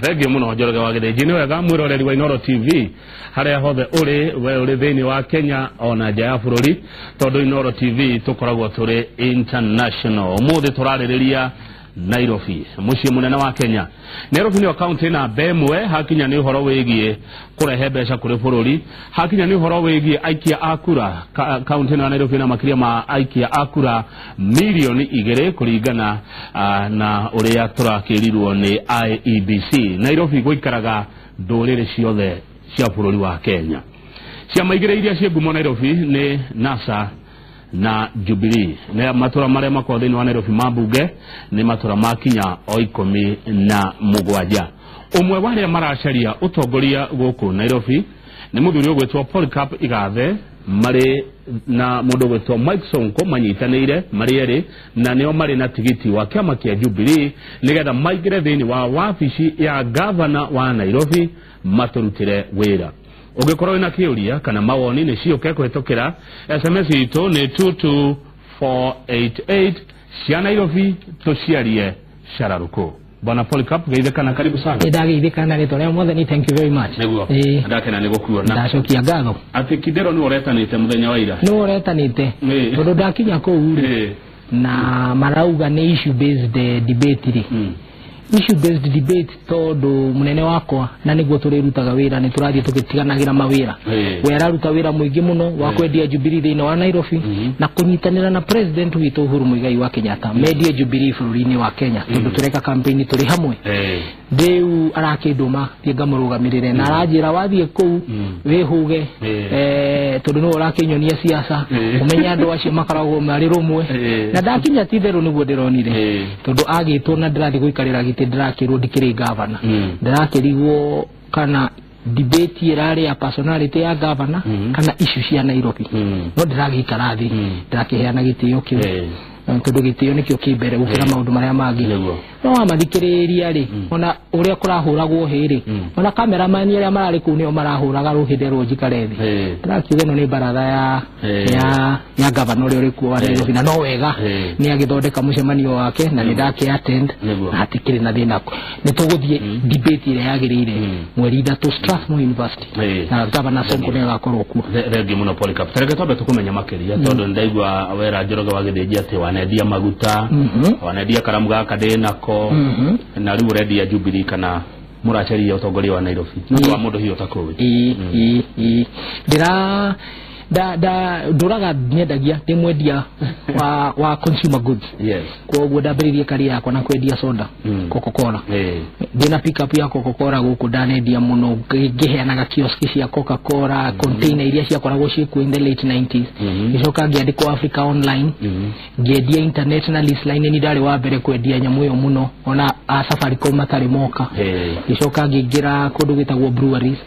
Regi muno Njoroge wa Githĩnji nĩ wega mwĩroreri wa Inooro TV harĩa hothe ũrĩ thĩinĩ wa Kenya ona nja ya bũrũri tondũ Inooro TV tũkoragwo tũrĩ international. Ũmũthĩ tũrarĩrĩria Nairobi mũciĩ mũnene wa Kenya. Nairobi nĩ kaunti na bemwe hakinya nĩ ũhoro wĩgiĩ kũrehe mbeca kũrĩ bũrũri, hakinya nĩ ũhoro wĩgiĩ aikia a kura. Kaunti na Nairobi na makĩria ma aikia a kura milioni 2 kũringana na ũrĩa tũrakĩrirwo nĩ IEBC. Nairobi gũikaraga ndũrĩrĩ ciothe cia bũrũri wa Kenya. Ciama igĩrĩ iria ciĩ ngumo Nairobi nĩ NASA na Jubilee. Na matura marĩa makoragwo thĩinĩ wa Nairobi mambunge nĩ matura makinya o 17. Ũmwe wa arĩa maracaria ũtongoria gũkũ Nairobi nĩ mũthuri ũgwĩtwo Polycarp Igathe marĩ na mũndũ ũgwĩtwo Mike Sonko manyitanĩire marĩ erĩ na nĩo marĩ na tigiti wa kĩama kĩa Jubilee nĩgetha maingĩre thĩinĩ wa wabici ya gavana wa Nairobi maturutĩre wĩra. Ũngĩkorwo na kĩũria kana mawoni nĩ ciũke kũhetũkĩra SMS itũ nĩ 22488 cia Nairobi tũciarie Shararuko. Bwana Polycarp geithĩkana karibu sana. Ndageithĩkana nĩ tondũ mothe ni thank you very much. Nĩguo. Ndakena nĩ gũkuona. Ndacokia ngatho. Atĩ Kidero nĩ ũretanĩte mũthenya wa ira. Nĩ ũretanĩte. Tondũ ndakinya kũu na marauga nĩ issue based debate ri. Issue based debate tondũ munene wakwa na nĩguo tũrĩrutaga wĩra nĩ tũrathiĩ tũgĩtiganagĩra mawĩra. We araruta wĩra mũingĩ mũno wa kwendia Jubilee thĩinĩ wa Nairobi na kũnyitanĩra na president witũ Uhuru Muigai wa Kenyatta mendie Jubilee bũrũri-inĩ wa Kenya tondũ tũreka campaign tũrĩ hamwe. Rĩu arakĩndũma thiĩ ngamũrũgamĩrĩre na aranjĩra wathiĩ kũu wĩhũge tondũ nĩ ũrakĩnyonia siasa ũmenye andũ acio makoragwo marĩ rũmwe na ndakinya ti therũ nĩguo ndĩronire tondũ agĩtwo na ndĩrathiĩ gũikarĩra gĩtĩ ndĩrakĩrwo ndikĩrĩ gavana ndĩrakĩrigwo kana debate irarĩ ya personality ya gavana kana issue cia Nairobi no ndĩragĩikara thĩ ndĩrakĩheana gĩtĩo kĩu tondũ gĩtĩo nĩkĩo kĩmbere gũkĩra maũndũ marĩa mangĩ no amathikĩrĩria rĩ ona ũrĩa kũrahũragwo hĩrĩ ona cameraman arĩa mararĩ kũu nĩo marahũraga rũhĩndĩ rwo njikare thĩ ndĩrakiuga ĩno nĩ baratha ya gavana ũrĩa ũrĩ kuo wa Nairobi na no wega nĩ agĩthondeka mũcemanio wake na nĩ ndakĩ attend na hatikĩrĩ na thĩna nĩ tũgũthiĩ debate ĩrĩa yagĩrĩire mweri 3 Strathmore University na gavana Sonko nĩ agakorwo kuo. Thengi mũno Polycarp. Tareke twambe tũkũmenya makĩria tondũ ndaigua wera Njoroge wa Githĩnji atĩ wanendia maguta wanendia karamu gaka ndĩnako na rĩu ũrendia Jubilee kana mũracaria ũtongoria wa Nairobi nĩ wa mũndũ hiyo takũĩ ndũraga nyendagia ndĩ mwendia wa consumer goods koguo ndambĩrĩirie kari yakwa na kwendia soda Coca-Cola ndĩna pick up ya Coca-Cola gũkũ ndanendia mũno ngĩheanaga kioski cia Coca-Cola container iria ciakoragwo ciĩkuo in the late 90s icoka ngĩandĩkwo Africa Online ngĩendia internationalist line ni ndarĩ wa mbere kwendia nyamũ ĩyo mũno ona Safaricom matarĩ moka icoka ngĩingĩra kũndũ gĩtagwo breweries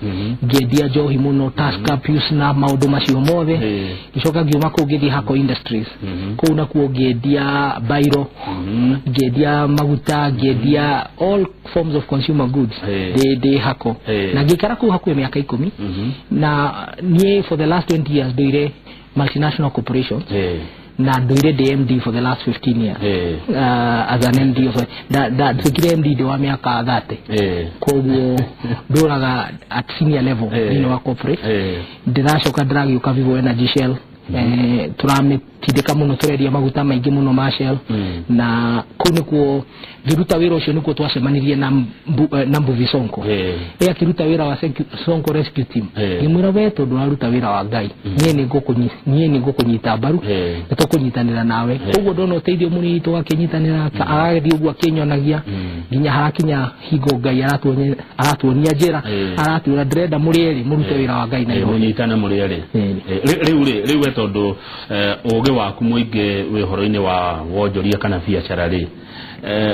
ngĩendia njohi mũno Tusker Pius na maũndũ macio mothe icoka ngiuma kũu ngĩthiĩ Hako Industries kũu nakuo ngĩendia bairo ngĩendia maguta ngĩendia all forms of consumer goods de Hako na ngĩikara kũu hakuhĩ mĩaka 10 na niĩ for the last 20 years ndoire multinational corporations na ndoire DMD for the last 15 years as an MD of that MD wa miaka 30 koguo nduraga at senior level in wa corporate ndiracoka ndiragiuka Vivo Energy Shell tũramitindĩka mũno tũrendia maguta maingĩ mũno ma Shell na kũu nĩkuo ngĩruta wĩra ũcio nĩkuo twacemanirie na Mbuvi Sonko akĩruta wĩra wa Sonko Rescue Team ngĩmwĩra we tondũ ũraruta wĩra wa Ngai niĩ nĩ ngũkũnyita mbaru na tũkũnyitanĩra nawe koguo ndona ũteithio mũnini tũgakĩnyitanĩra agathiĩ ũguo akĩnyonagia nginya harakinya hingo Ngai aratuonia njĩra aratwĩra ndĩrenda mũrĩ erĩ mũrute wĩra wa Ngai na mũnyitane mũrĩ erĩ rĩu tondũ ũgĩ waku mũingĩ wĩhoro-inĩ wa wonjoria kana biacara rĩ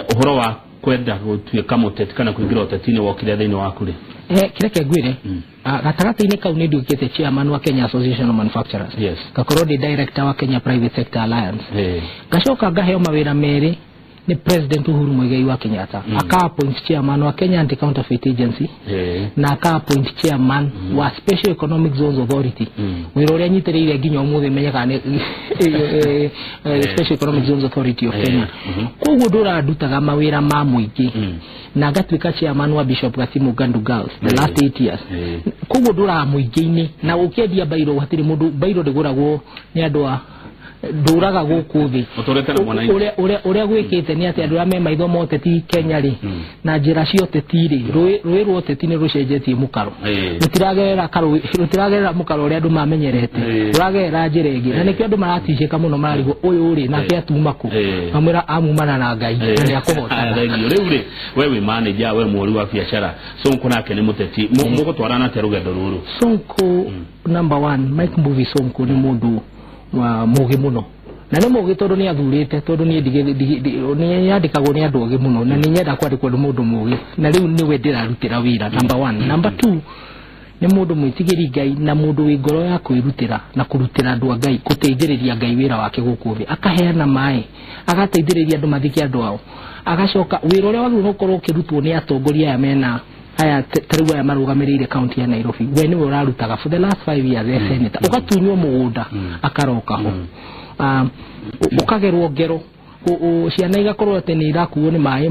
ũhoro wa kwenda gũtuĩka mũteti kana kũingĩra ũteti-inĩ wokire thĩinĩ waku rĩ kireke ngwĩre gatagatĩ-inĩ kau nĩ nduĩkĩte chairman wa Kenya Association of Manufacturers ngakorwo ndĩ director wa Kenya Private Sector Alliance ngacoka ngaheo mawĩra merĩ ni President Uhuru Muigai wa Kenyatta aka-appoint chairman wa Kenya Anti-Counterfeit Agency na aka-appoint chairman wa Special Economic Zones Authority wĩra ũrĩa nyitĩrĩire nginya ũmũthĩ menyeka Special Economic Zones Authority of Kenya koguo ndura ndutaga mawira ma muingi na gatwika chairman wa Bishop Gatimu Gandu Girls the last 8 years koguo ndura muingi-ini na ukendia bairo hatiri mundu bairo ndiguragwo ni andu a nduraga guku thi uria gwikite ni ati andu ame maitho moteti Kenya ri na njira cio teti ri rui rwo teti ni rucenjetie mukaro rutiragerera mukaro uria andu mamenyerete ruragerera njira ingi na nikio andu maratishika muno mararigo uyu ri nake atuma ku amwira amumana na Ngai ni akuhota riu ri wewe manager we mwori wa biashara Sonko nake ni muteti mugutwarana te rugendo ruru Sonko number 1 Mike Mbuvi Sonko ni mundu wa mugi muno na ne mugi tondu ni athurite tondu ni yandikagwo ni andu ogi muno na ni nyenda kwandikwo ni mundu mugi na riu ni we ndirarutira wira number 1 number 2 ni mundu mwitigiri Ngai na mundu wi ngoro ya kwirutira na kurutira andu a Ngai kuteithiriria Ngai wira wake guku thi akaheana mai agateithiriria andu mathiki andu ao agacoka wira uria wagirwo gukorwo ukirutwo ni atongoria ya mena aya tariwa ya marugamirire county ya Nairobi we ni urarutaga for the last 5 years as senator ukatunywo mugunda akaroka ho ukagerwo ngero ciana igakorwo ate ni irakuo ni mai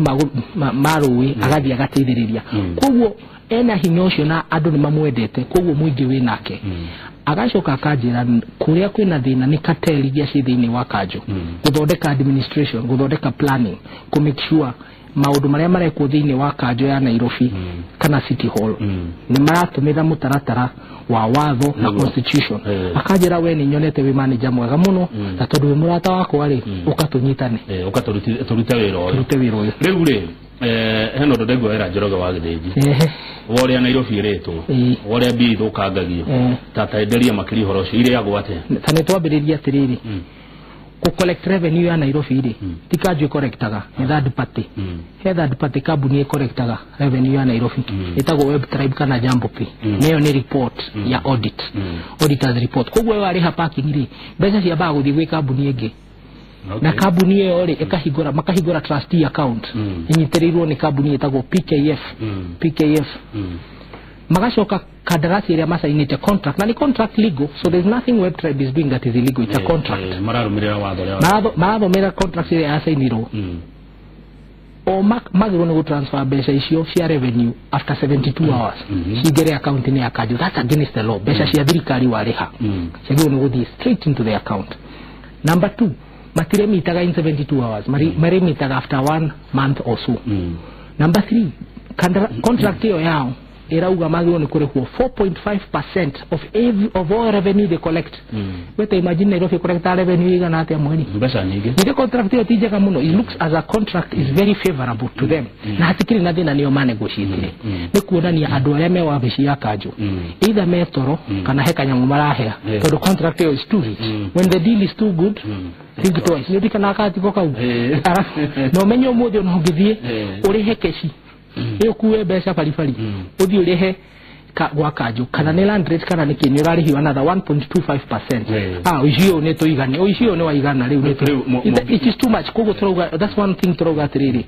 marui agathia gateithiriria koguo ena hinya ucio na andu ni mamwendete koguo muingi wi nake agacoka akanjira kuria kwina thina ni kateli iria ci thiini wa kanjo guthondeka administration guthondeka planning to make sure maundu maria marekwo thiini wa kanjo ya Nairobi kana City Hall ni maratumira mutaratara wa watho na constitution akanjira we ni nyonete wi manager mwega muno na tondu wi murata wako ari ukatunyitane ukaturute wira uyu riu ri heno ndegwa era Njoroge wa Githĩnji wore Nairobi reto wore bi thukangagio tata enderia makiri horo cio ire yagwate tane twambiriria atiriri ku collect revenue ya Nairobi ri tikanjwe collectaga ni third party third party company collectaga revenue ya Nairobi itago Web Tribe kana Jambo Pay neyo ni report ya audit auditors report koguo wari ha parking ri mbeca cia bago thi gwe company ingi na kabuni iyo ri ikahigura makahigura trustee account inyitirirwo ni kabuni itago PKF magacoka kandarasi iria masainite contract na ni contract legal so there's nothing Web Tribe is doing that is illegal it's a contract mararumirira watho marathomera contract iria asainirwo o magiro ni transfer mbeca icio cia revenue after 72 hours cigere account ni akajo that's against the law mbeca cia thirikari wariha cigiro ni guthii straight into the account number 2 matire mitaga in 72 hours mare mitaga after 1 month or so number 3 contract yo yao irauga magiro ni kurekuo 4.5% of all revenue they collect wete imagine Nairobi collect revenue igana atia mweri mbesa nyingi the contract yo tijeka muno it looks as a contract is very favorable to them na hatikiri na thina niyo manegotiate ni kuonania andu aria me wabici ya kanjo either metoro kana heka nyamu marahea tondu contract yo is too rich when the deal is too good think twice ni kana akati kokau no menyo mudio no ngithie uri hekeci iyo kuwe mbeca baribari uthi urihe gwa kanjo kana ni land rate kana ni kinyo rarihi another 1.25% ucio ne to igani ucio ne wa igana riu ne it is too much kogo troga that's one thing troga atiriri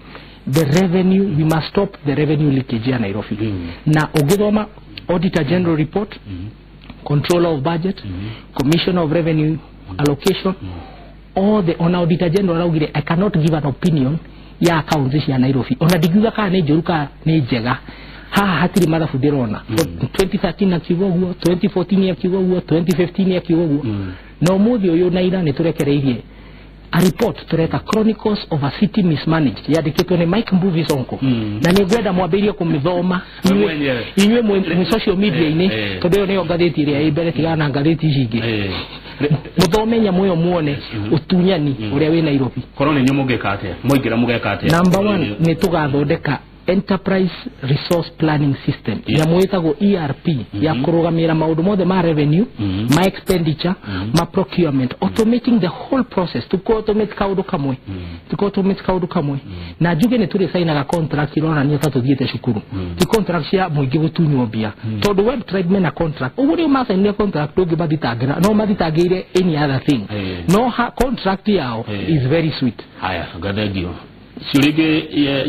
the revenue we must stop the revenue leakage ya Nairobi na ugithoma auditor general report controller of budget commissioner of revenue allocation all the on auditor general augire I cannot give an opinion ya accounts ya Nairobi ona diguga ka ne njoruka ne njega hatiri mathabu ndirona 2013 akiuga guo 2014 akiuga guo 2015 akiuga guo no muthi uyu naira ni turekereirie a report tureta Chronicles of a City Mismanaged yandikitwo ni Mike Mbuvi Sonko na ni ngwenda mwambirie kumithoma inywe mu social media ini tondu ni ngatheti iria ibere tigana ngatheti icingi muthome nyamu yo muone utunyani uria wi Nairobi korone nyumuge kate moigira muge kate number 1 ni tugathondeka enterprise resource planning system ya mwetagwo ERP ya kurugamira maundu mothe ma revenue ma expenditure ma procurement automating the whole process to automate kaundu kamwe na juge ne turi sainaga contract irona ni tatu thiete cukuru ti contract ya muingi gutunywo bia tondu Web Tribe mena contract uguri ma saina contract ungi bathitagira no mathitagire any other thing no contract yao is very sweet haya gathagio Surige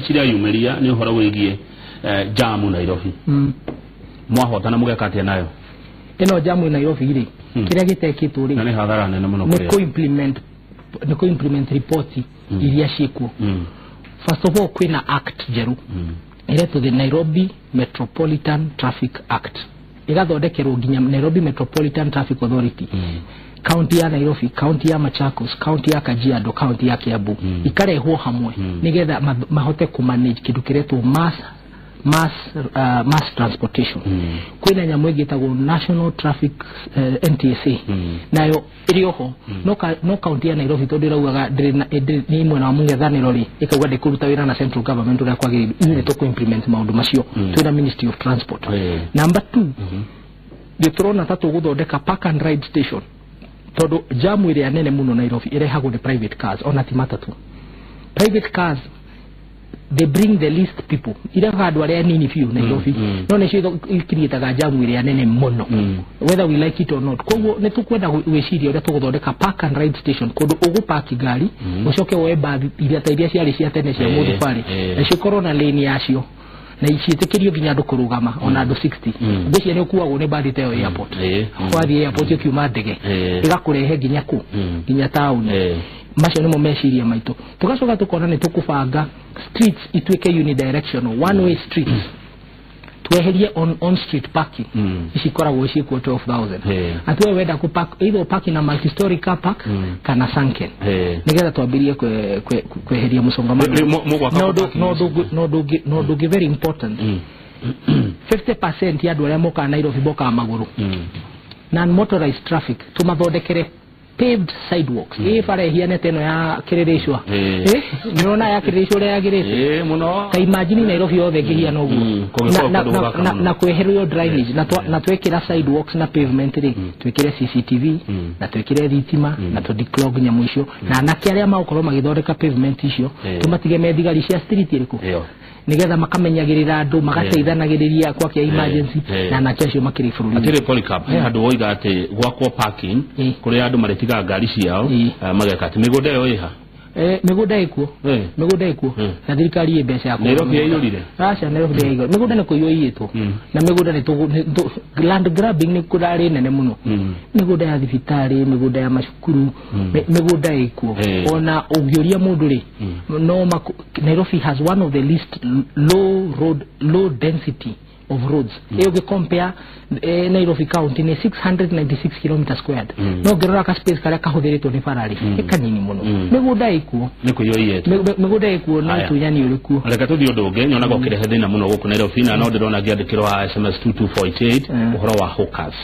chiria yumeria ni hora wigie jamu Nairobi mwahotana muge kate nayo eno jamu Nairobi ri kira gitekitwo ri na ni hadhara nene muno ni ko implement report iria ciku first of all kwina act jeru ireto the Nairobi Metropolitan Traffic Act igathondekerwo nginya Nairobi Metropolitan Traffic Authority county ya Nairobi, county ya Machakos, county ya Kajiado, county ya Kiambu ikarehwo hamwe nigetha mahote kumanage kindu kiretwo mass transportation kwina nyamu igitagwo National Traffic NTSA nayo irioho no county ya Nairobi tondu iraugaga ni imwe na mungethaniro ri ikauga ndikuruta wira na central government uria kwagiriru ini to implement maundu macio twina Ministry of Transport. Number 2 giturona tatu guthondeka park and ride station tondu jamu iria nene muno Nairobi irehagwo ni private cars ona ti matatu. Private cars they bring the least people ira handu aria nini few Nairobi no ne cio ikiritaga jamu iria nene muno whether we like it or not. Koguo ne tukwenda gwiciria uria tuguthondeka park and ride station kundu ugupark gari ucoke woe bathi iria ta iria ciari cia tene cia mundu pale na cio korona lane yacio na icietikirio ginya andu kurugama ona andu 60 mbecia ni kuagwo ni bathi teo airport kwathi airport yo kiuma ndege igakurehe ginya ku ginya town macio nimo meciria maitu tugacoka tukona ni tukubanga streets itweke unidirectional one way streets tweherie on street parking isikoragwo icikwo 12,000 atwe wenda ku park either parking na multi story car park kana sunken nigetha twambirie kweheria musongamano no do very important 50% ya andu aria moka Nairobi boka maguru non motorized traffic tumathondekere paved sidewalks bara hiane teno ya kiririshwa nirona ya kiririshwa ya girete muno ka imagine Nairobi yothe ngihiana uguo na kweherio drainage na twekira sidewalks na pavement ri twekire CCTV na twekire thitima na to declog nya mwisho na anake aria maukoro magithondeka pavement icio tumatige methigari cia street iriku nigetha makamenyagirira andu magateithanagiriria kwa kia emergency na anake acio makiri bururi atire Polycarp andu oiga ati gwakwo parking kuri andu maretiga ngari ciao mageka ati migunda yo iha migunda ikuo na thirikari mbeca yako Nairobi yiyurire acha Nairobi yiyurire migunda ni kuyoyitwo na migunda ni land grabbing ni kurari nene muno migunda ya thibitari migunda ya mashukuru migunda ikuo ona ungioria mundu ri no Nairobi has one of the least low density of roads iyo compare Nairobi county ni 696 km squared no gerora ka space kare kahuthiritwo ni farari kanini muno migunda ikuo migunda ikuo na tunyani uriku reka tuthi undu ungi nyona gokire thina muno guku Nairobi na no ndirona giandikirwo SMS 2248 uhoro wa hawkers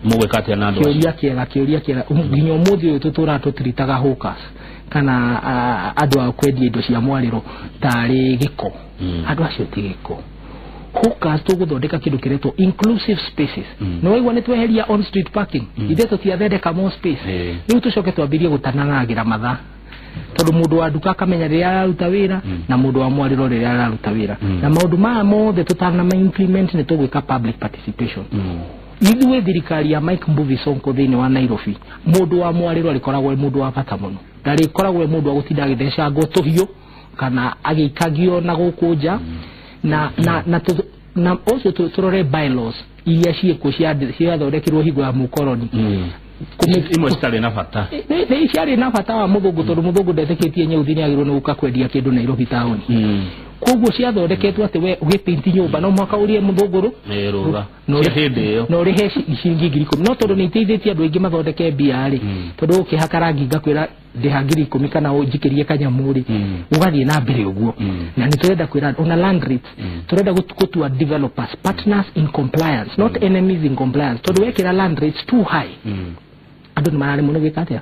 mugwekate na ndo kiuria kiega nginya umuthi uyu tutura tutiritaga hawkers kana andu a kwendia indo cia mwariro tari giko andu acio ti giko hawkers tuguthondeka kindu kiretwo inclusive spaces no waigwa ni tweheria on street parking ithe tiathondeka more space riu tucoke twambirie gutananagira matha tondu mundu wa duka akamenya riria araruta wira na mundu wa mwariro riria araruta wira na maundu maya mothe tutana ma implement ni tugwika public participation ithuĩ thirikari ya Mike Mbuvi Sonko thĩinĩ wa Nairobi mundu wa mwariro alikoragwo mundu wa bata muno ndarikoragwo mundu wa gutinda agithesha ngoto hiyo kana agikagio na gukunja na also turore bylaws iria cieko ciathondekirwo hingo ya mukoroni imwe citari na bata ni ciari na bata wa muthungu tondu muthungu ndeteketie nyeuthi ni agirwo ni guka kwendia kindu Nairobi town koguo ciathondeketwo ati we ugipainti nyumba no mwaka urie muthunguru ruga no hindi iyo no rihe ciringi 10,000 no tondu ni iteithitie andu aingi mathondeke mbia ri tondu ukihaka rangi ngakwira ndiha 10,000 kana unjikirie kanyamuri ugathie na mbere uguo na ni turenda kwira ona land rates turenda gutua developers partners in compliance not enemies in compliance tondu wekira land rates too high andu ni marare muno gikatia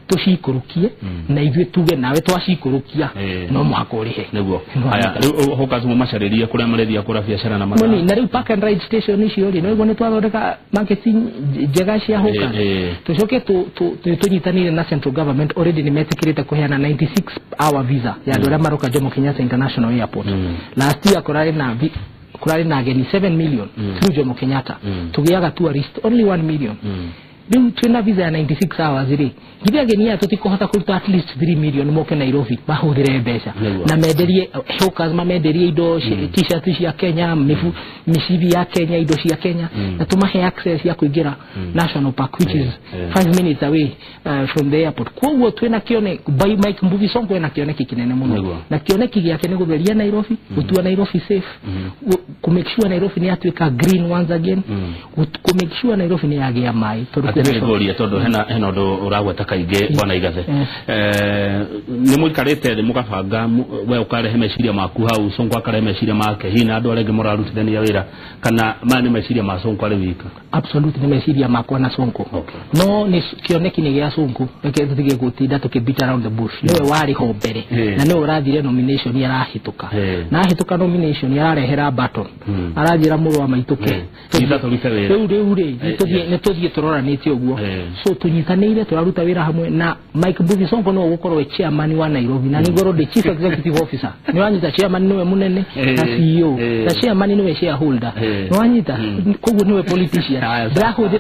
tucikurukie na ithuĩ tuge nawe twacikurukia no muhaka urihe niguo haya hawkers mu macariria kuria marethia kura biashara na mathaa na riu park and ride station icio ri no igwo ni twathondeka marketing njega cia hawkers tucoke tunyitanire na central government already ni metikirite kuheana 96 hour visa ya andu aria maroka Jomo Kenyatta International Airport last year kurari na ageni 7 million through Jomo Kenyatta tugiaga tourist only 1 million riu twina visa ya 96 hours ri githia genia tutikohota kuruta at least 3 million moke Nairobi bahuthire mbeca na menderie hawkers mamenderie indo t-shirt cia Kenya misibi ya Kenya indo cia Kenya na tumahe access ya kuingira national park which is 5 minutes away from the airport. Kwa twina kione by Mike Mbuvi Sonko na kione kinene muno na kione kigiake ni gutheria Nairobi gutua Nairobi safe ku make sure Nairobi ni atuika green once again ku make sure Nairobi ni yagia mai ategoria todo hena ndo uragweta kaige bwana Igathe ni muikarite mukabanga we ukarehe meciria maku hau Sonko akarehe meciria make hina andu arenge murarutithania wira kana mani meciria ma Sonko ari wika absolutely ni meciria makwa na Sonko no ni kioneki ni gya Sonko peke tutige gutinda tukibit around the bush niwe wari ho mbere na niwe urathire nomination yarahituka na hituka nomination yararehera baton arajira muru wa maituke nituthie turora niti uguo so tunyitanire turaruta wira hamwe na Mike Mbuvi Sonko no gukorwo chairman wa Nairobi na nigoro the chief executive officer ni wanyita chairman niwe munene na CEO na chairman niwe shareholder ni wanyita koguo niwe politician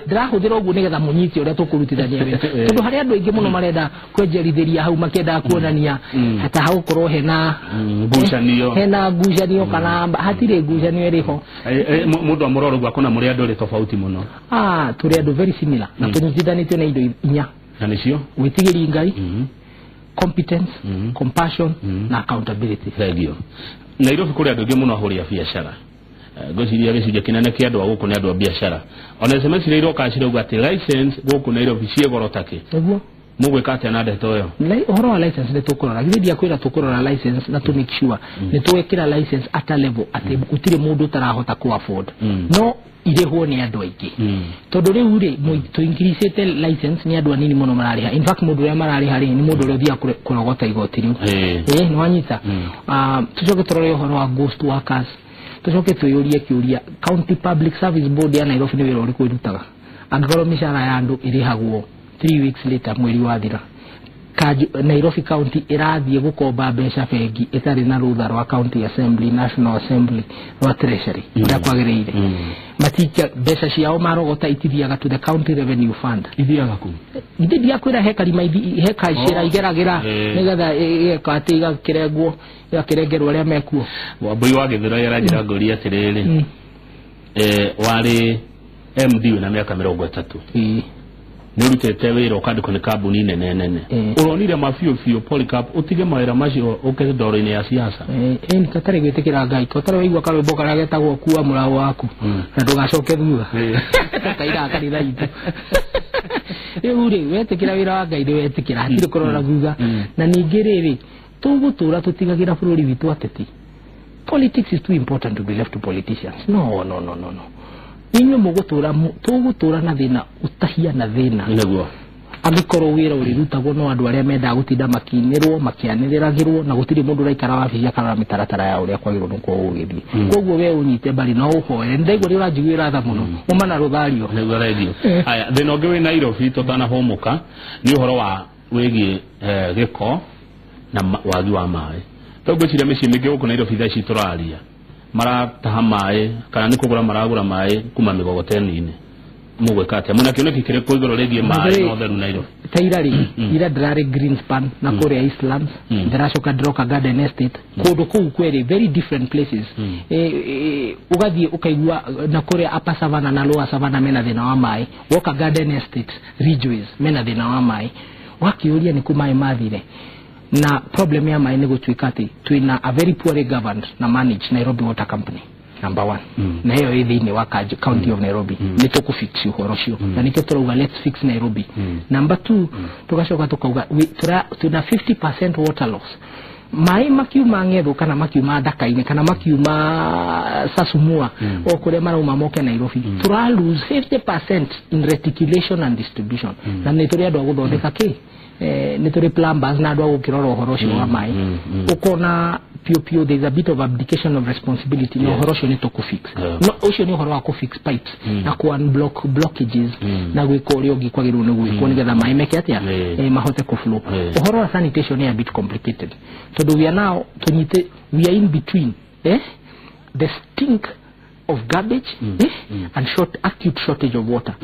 draho diro uguo nigetha munyiti uria tukurutithania wira tondu hari andu aingi muno marenda kwenjerithiria hau makenda kuonania hata hau korwo hena ngucanio kana hatire ngucanio iriho mundu amuroro gwa kuna muri andu ri tofauti muno turi andu very similar na tunyitithanite na indo inya na nicio witigiri Ngai competence compassion na accountability. Thegio Nairobi kuri andu aingi muno ahuri ya biashara gociria gicunje kinene kia andu guku ni andu a biashara ona SMS ire iroka cirauga ati license guku Nairobi cie goro take eguo mugwika atia na ndeto yo uhoro wa license ni tukurora githia kwira tukurora license na to make sure ni tuwekira license at a level ati gutire mundu tarahota ku afford no irehwo ni andu aingi tondu riu ri tu increase license ni andu anini muno marariha in fact mundu ria marariha ri ni mundu ria thia kurogota igoti riu ni wanyita tucoke turore uhoro wa ghost workers tucoke tuyurie kiuria county public service board ya Nairobi ni wira uri kwirutaga angorwo mishara ya andu irihagwo 3 weeks later mweri wathira Nairobi county irathie gukomba mbeca bengi itari na rutha rwa county assembly national assembly wa treasury nda kwagereire matika mbeca ciao marogota itithiaga to the county revenue fund ithiaga kwira hekari maithi heka cira igeragira nigetha ikatiga kirengwo ya kirengerwo ria mekuo wambui wa githira yaranjira ngori atiriri wari MD na miaka 30 nurutete wira ukandiko ni kambuni nene uronire mafio Polycarp utige mawira macio ukeze ndoro-ini ya siasa ni katare gwitikira Ngai totare waigwa karwimbo karia getagwo kuwa murao waku na ndugacoke thutha kaira kanitha itu riu ri wetikira wira wa Ngai wetikira hatire kurora thutha na ningi riri tugutura tutigagira bururi witu ateti politics is too important to be left to politicians no inyo tugutura na thina utahia na thina niguo angikoro wira uri rutagwo no andu aria menda gutinda makinirwo makianiriragirwo na gutiri mundu raikara wa bia kana mitaratara ya uria kwagirwo nuko ugithie koguo we unyite bari no uhoe ndego ri urajiguira tha muno umana ruthario niguo radio aya thina ungi wi Nairobi totana homuka ni uhoro wa wigi giko na wagi wa mai togo cire mici mingi guku Nairobi tha cituraria marataha mai kana ni kugura maragura mai kuma migogoteni-ini mugweka atia muna kioneki kire kuigoro regie mai no theru Nairobi tairari ira drare Greenspan na Korea Islands ndiracoka Droka Garden Estate kundu kuu kweri very different places ugathie ukaigua na Korea Upper Savannah na Lower Savannah mena thina wa mai Woka Garden Estate Ridgeways mena thina wa mai wakiuria ni kumai mathire na problem ya mai ni gutuika ati twina a very poorly governed na managed Nairobi Water Company number 1 na hiyo hivi ni waka county of Nairobi ni to kufix uhoro cio na nikyo turauga let's fix Nairobi number 2 tugacoka tukauga tuna 50% water loss mai makiuma ngetho kana makiuma Dakaine kana makiuma Sasumua o kure marauma moke Nairobi tura lose 50% in reticulation and distribution na nituri andu guthondeka ki nituri plumbers na andu gukirora uhoro cio wa mai ukona pio there's a bit of abdication of responsibility no uhoro cio ni to kufix no ucio ni uhoro wa kufix pipes na ku unblock blockages na gwika urio gikwagirwo ni gwikwo nigetha mai meke atia mahote ku flow uhoro wa sanitation is a bit complicated so we are now we are in between the stink of garbage and acute shortage of water.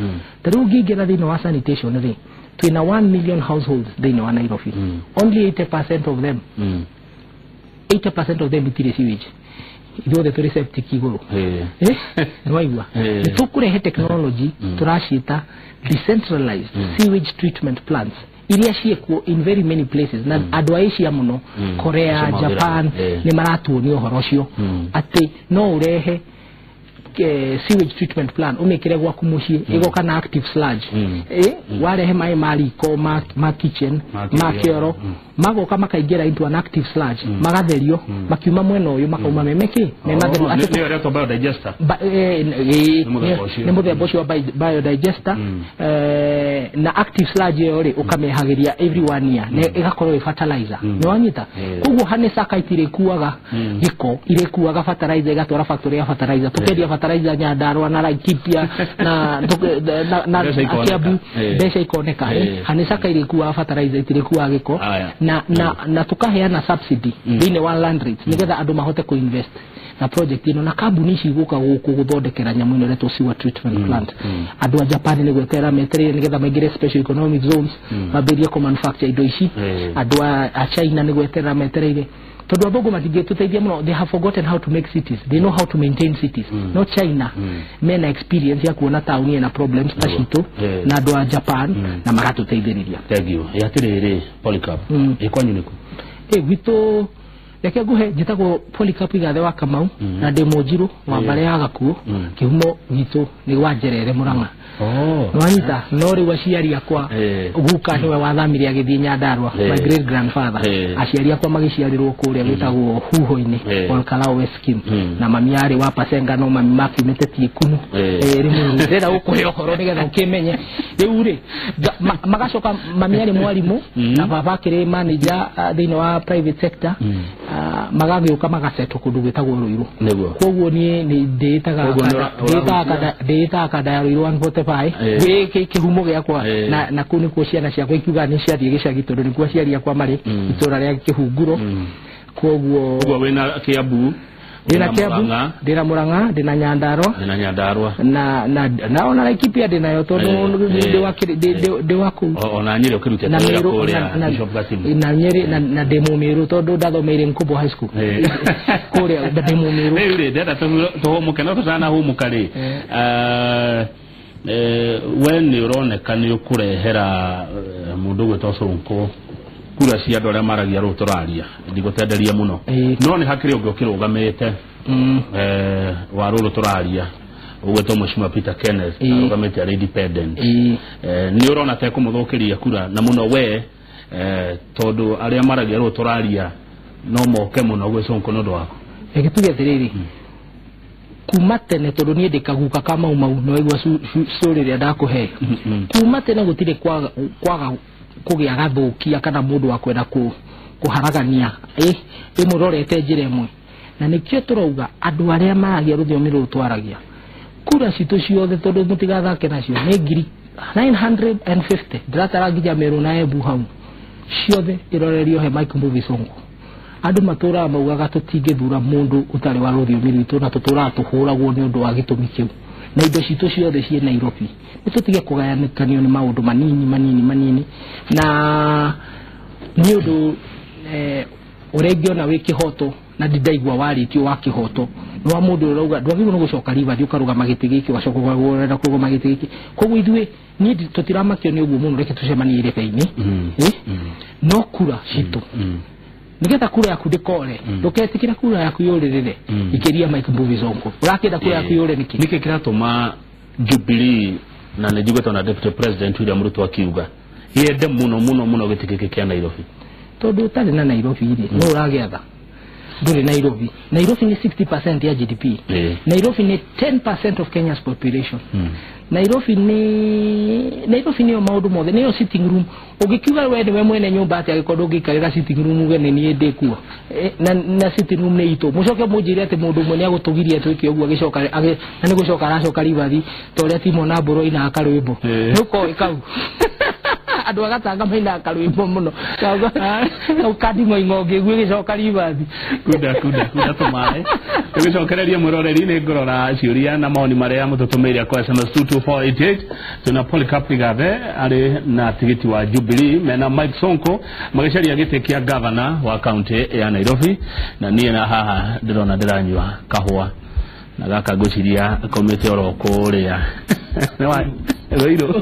The rugi get in our sanitation to in 1 million households they know Nairobi. Only 80% of them 80% of them with sewage. Ido the septic igoro. Noiwa. The fukure technology turashita decentralized sewage treatment plants. Iliashie in very many places. Na adwaishia muno Korea, Japan, ni maratu ni ohoroshio. Ate no urehe sewage treatment plan umekire gwa kumushie ego kana active sludge warehe mai mali ko ma kitchen ma kioro mago kama kaigera into an active sludge magatherio makiuma mweno uyu makauma memeke mematheru ate ni to biodigester ni muthe boshi wa biodigester na active sludge yore ukamehageria every 1 year ne igakorwo fertilizer ni wanyita kugu hane saka itire kuaga giko ile kuaga fertilizer igatwara factory ya fertilizer tukedia fertilizer Nyandarua na Laikipia na Kiambu besha ikoneka hane saka ile kuaga fertilizer itire kuaga giko na tukaheana subsidy ine one land rates nigetha andu mahote ku invest na project ino na kambuni ici guka guthondekera nyamu ino reto sewer treatment plant andu a Japan ni gwetera metere nigetha maigire special economic zones maberia ko manufacture indo ici andu a China ni gwetera metere todo abogo matige tuteithia muno. They have forgotten how to make cities. They know how to maintain cities. No China mena experience ya kuona tauni ina problems tashito na andu a Japan na magatuteithiriria. Thank you. Yatiriri Polycarp ikwanyu niku gwito reke guhe njitagwo Polycarp Igathe wa Kamau na ndi Munjiru wa Mbare ya Gakuo kihumo gitu ni wanjerere Murang'a nwanyita nori waciari akwa guka niwe wathamire agithie Nyandarua my great grandfather aciari akwa magiciarirwo kuria gwitagwo Huho-ini Olkalao West Scheme na mami ari wa Pasenga no mami makimete Tiekunu rimu rera ukuri ohoro nigetha ukimenye riu ri magacoka mami ari mwarimu na baba kire manager thini wa private sector magagiuka magaseto kundu gwitagwo Ruiru koguo ni nditaga kada Ruiru 145 weke kihumo gyakwa na kuni ko ciana ciakwa ikiuga ni ciathie gicagi tondu ni kwa ciari yakwa mari itora ria Kihunguro koguo wena Kiambu dina Murang'a dina Nyandarua na ona Laikipia dina yo tondu de waku ona Nyeri ukirutia tawira kuria na Nyeri na demo Meru tondu ndathomeire Nkubo High School kuria demo Meru riri ndeta to mukena tuzana hu mukari when uroneka ni ukurehera mundu gwetwa Sonko kura cia andu aria maragia ru turaria ndigutenderia muno no ni hakiri ungi ukirugamite wa ru turaria ugwetwa Mheshimiwa Peter Kenneth arugamite ari independent ni urona ta kumuthukiria kura na muno we tondu aria maragia ru turaria no moke muno gwe Sonko no ndwako egituge tiriri kumatene tondu ni ndikaguka kama umau no igwa story ria ndakuhe kumatene gutire kwaga kugia gathukia kana mundu wa kwenda kuharagania imurorete njira imwe na nikio turauga andu aria maragia ruthiomi ru twaragia kura citu ciothe tondu mutigathake nacio ni ngiri 950 ndirataragia Meru na Embu hau ciothe irorerio he Mike Mbuvi Sonko andu matura maugaga tutingithura mundu utari wa ruthiomi rwitu na tutura tuhuragwo ni undu wa gitumi kiu na indo citu ciothe cie Nairobi nitutige kugayanikanio ni maundu manini na ni undu urengiona wikihoto na ndidaigwa waritio wa kihoto no wa mundu urauga ndwagirwo no gucoka riva ukaruga magiti giki wacoka gwora kuruga magiti giki koguo ithwe ni tutiramakio ni uguo muno reke tucemanie irebe-ini no kura citu nigetha kura yaku ndikore nduketikira kura yaku yuririre ikiria Mike Mbuvi Sonko urakenda kura yaku yure niki kiratuma Jubilee na nejugeta na Deputy President William Ruto akiuga yende muno gitikike kia Nairobi tondu utari na Nairobi ri no uragetha nduri Nairobi ni 60% ya GDP Nairobi ni 10% of Kenya's population Nairobi ni maundu mothe ni sitting room ugikiuga we mwene nyumba ati agikondo gikarira sitting room ugene ni ndikuo na sitting room ni ito mucoke munjire ati mundu mwe ni agutugirie twiki oguo agicoka na ni gucoka aracoka rivathi toria timo na mboro ina akarwimbo nuko ikau andu agatanga maina karwimbo muno ukadi ngoingoge gwigicoka ribathi kuda tumae tugicokereria muroreri ni ngorora ciuria na maoni maria mututumiria kwa SMS 22488 tuna Polycarp Gathe ari na tigiti wa Jubilee mena Mike Sonko magicaria gite kia governor wa county ya Nairobi na nie na haha ndirona ndiranywa kahua na gaka guciria komite oro kuria. Ewa, ewa iro.